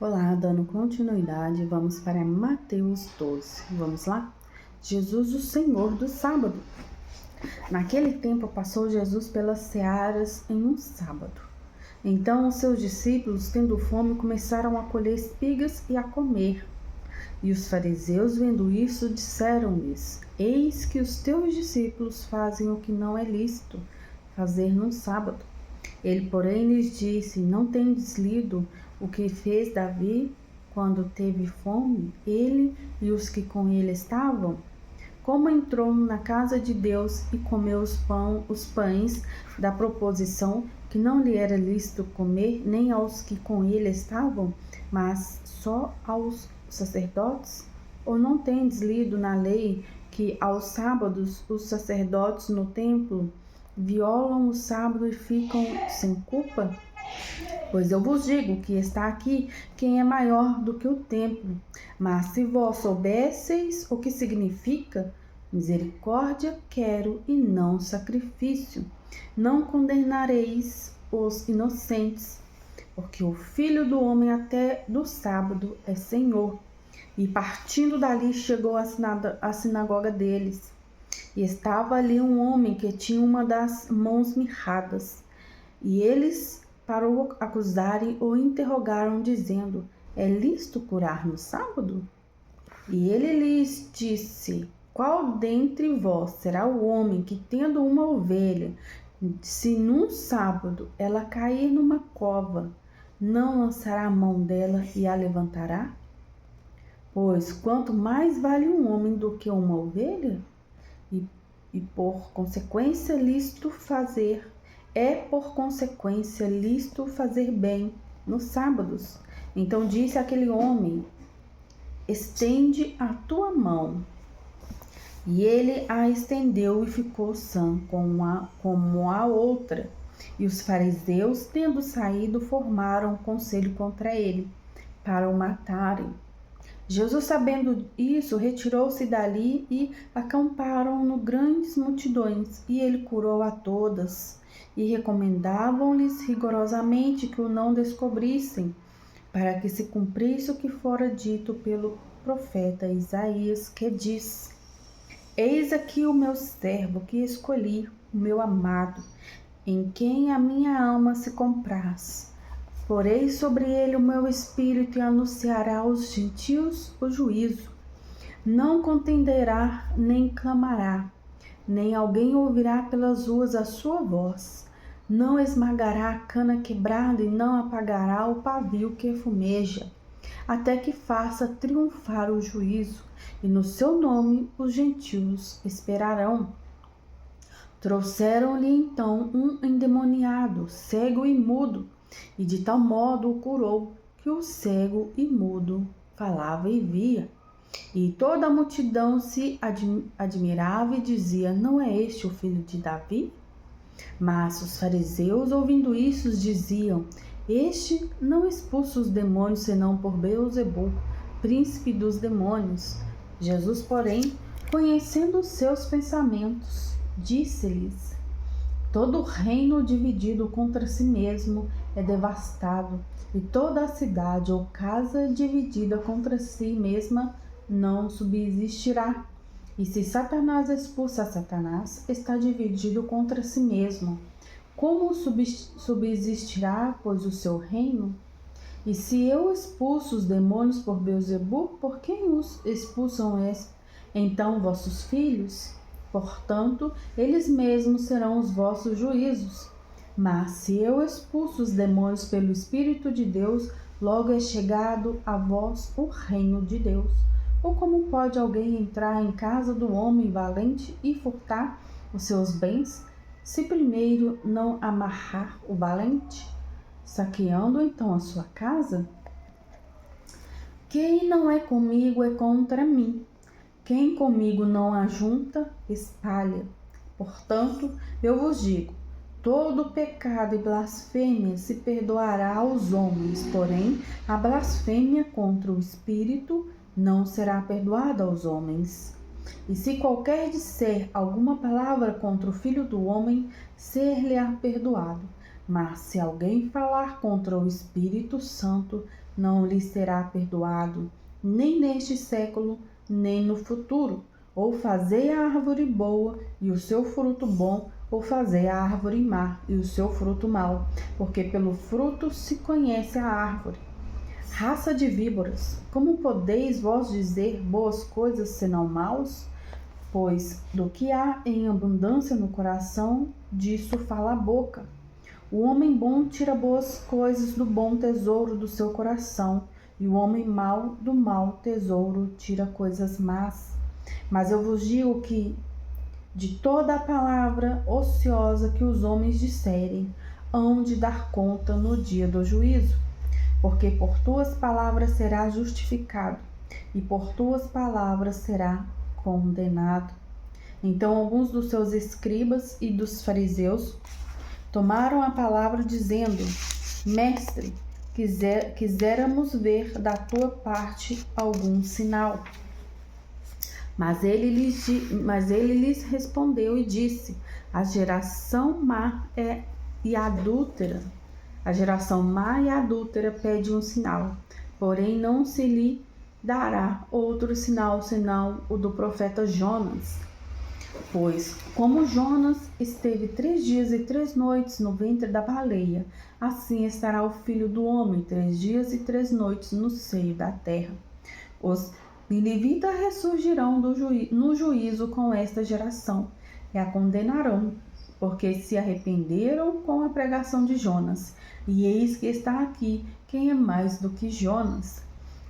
Olá, dando continuidade, vamos para Mateus 12. Vamos lá? Jesus, o Senhor do sábado. Naquele tempo passou Jesus pelas searas em um sábado. Então os seus discípulos, tendo fome, começaram a colher espigas e a comer. E os fariseus, vendo isso, disseram-lhes: Eis que os teus discípulos fazem o que não é lícito fazer no sábado. Ele, porém, lhes disse: Não tendes lido o que fez Davi quando teve fome, ele e os que com ele estavam? Como entrou na casa de Deus e comeu os pães da proposição, que não lhe era lícito comer, nem aos que com ele estavam, mas só aos sacerdotes? Ou não tendes lido na lei que aos sábados os sacerdotes no templo violam o sábado e ficam sem culpa? Pois eu vos digo que está aqui quem é maior do que o templo. Mas se vós soubesseis o que significa, misericórdia quero e não sacrifício, não condenareis os inocentes, porque o Filho do Homem até do sábado é Senhor. E partindo dali chegou à sinagoga deles. E estava ali um homem que tinha uma das mãos mirradas. E eles, para o acusarem, o interrogaram, dizendo: É lícito curar no sábado? E ele lhes disse: Qual dentre vós será o homem que, tendo uma ovelha, se num sábado ela cair numa cova, não lançará a mão dela e a levantará? Pois quanto mais vale um homem do que uma ovelha? E por consequência por consequência lícito fazer bem nos sábados. Então disse aquele homem: Estende a tua mão. E ele a estendeu e ficou sã como a outra. E os fariseus, tendo saído, formaram conselho contra ele, para o matarem. Jesus, sabendo isso, retirou-se dali e acamparam-no grandes multidões, e ele curou a todas, e recomendavam-lhes rigorosamente que o não descobrissem, para que se cumprisse o que fora dito pelo profeta Isaías, que diz: Eis aqui o meu servo que escolhi, o meu amado, em quem a minha alma se compraz. Porei sobre ele o meu espírito e anunciará aos gentios o juízo. Não contenderá, nem clamará, nem alguém ouvirá pelas ruas a sua voz. Não esmagará a cana quebrada e não apagará o pavio que fumeja, até que faça triunfar o juízo, e no seu nome os gentios esperarão. Trouxeram-lhe então um endemoniado, cego e mudo, e de tal modo o curou, que o cego e mudo falava e via. E toda a multidão se admirava e dizia: Não é este o filho de Davi? Mas os fariseus, ouvindo isso, diziam: Este não expulsa os demônios, senão por Beelzebul, príncipe dos demônios. Jesus, porém, conhecendo os seus pensamentos, disse-lhes: Todo reino dividido contra si mesmo é devastado, e toda a cidade ou casa dividida contra si mesma não subsistirá. E se Satanás expulsa Satanás, está dividido contra si mesmo. Como subsistirá, pois, o seu reino? E se eu expulso os demônios por Beelzebul, por quem os expulsam então vossos filhos? Portanto, eles mesmos serão os vossos juízos. Mas se eu expulso os demônios pelo Espírito de Deus, logo é chegado a vós o reino de Deus. Ou como pode alguém entrar em casa do homem valente e furtar os seus bens, se primeiro não amarrar o valente, saqueando então a sua casa? Quem não é comigo é contra mim. Quem comigo não ajunta, espalha. Portanto, eu vos digo: todo pecado e blasfêmia se perdoará aos homens, porém, a blasfêmia contra o Espírito não será perdoada aos homens. E se qualquer disser alguma palavra contra o Filho do Homem, ser-lhe-á perdoado. Mas se alguém falar contra o Espírito Santo, não lhe será perdoado, nem neste século, nem no futuro. Ou fazei a árvore boa e o seu fruto bom, ou fazei a árvore má e o seu fruto mau, porque pelo fruto se conhece a árvore. Raça de víboras, como podeis vós dizer boas coisas senão maus? Pois do que há em abundância no coração, disso fala a boca. O homem bom tira boas coisas do bom tesouro do seu coração, e o homem mau do mau tesouro tira coisas más. Mas eu vos digo que de toda a palavra ociosa que os homens disserem, hão de dar conta no dia do juízo. Porque por tuas palavras será justificado, e por tuas palavras será condenado. Então alguns dos seus escribas e dos fariseus tomaram a palavra dizendo: Mestre, quiséramos ver da tua parte algum sinal. Mas ele lhes respondeu e disse: A geração má e adúltera pede um sinal, porém não se lhe dará outro sinal senão o do profeta Jonas. Pois, como Jonas esteve 3 dias e 3 noites no ventre da baleia, assim estará o Filho do Homem 3 dias e 3 noites no seio da terra. Os ninivitas ressurgirão no juízo com esta geração e a condenarão, porque se arrependeram com a pregação de Jonas. E eis que está aqui quem é mais do que Jonas.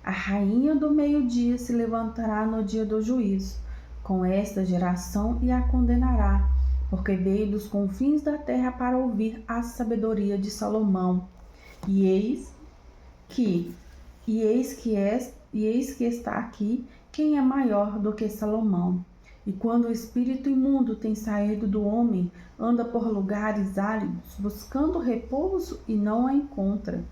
A rainha do meio-dia se levantará no dia do juízo com esta geração e a condenará, porque veio dos confins da terra para ouvir a sabedoria de Salomão. E eis que está aqui quem é maior do que Salomão. E quando o espírito imundo tem saído do homem, anda por lugares áridos, buscando repouso e não a encontra.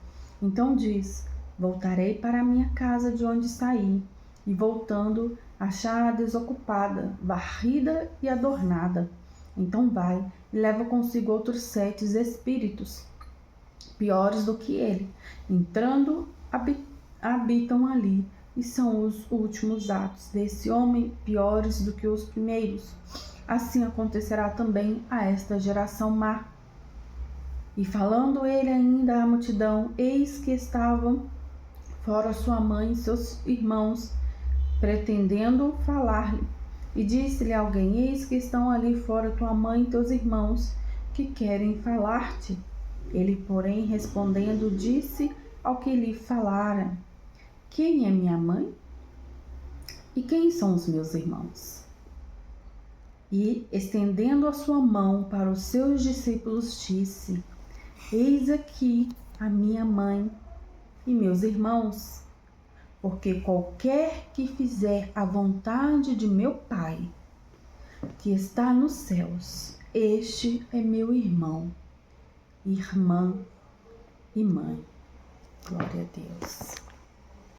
Então diz: Voltarei para a minha casa de onde saí. E voltando, achar-a desocupada, varrida e adornada. Então vai e leva consigo outros 7 espíritos, piores do que ele. Entrando, habitam ali, e são os últimos atos desse homem piores do que os primeiros. Assim acontecerá também a esta geração má. E falando ele ainda à multidão, eis que estavam fora sua mãe e seus irmãos, pretendendo falar-lhe. E disse-lhe alguém: Eis que estão ali fora tua mãe e teus irmãos, que querem falar-te. Ele, porém, respondendo, disse ao que lhe falara: Quem é minha mãe? E quem são os meus irmãos? E, estendendo a sua mão para os seus discípulos, disse: Eis aqui a minha mãe e meus irmãos. Porque qualquer que fizer a vontade de meu Pai, que está nos céus, este é meu irmão, irmã e mãe. Glória a Deus.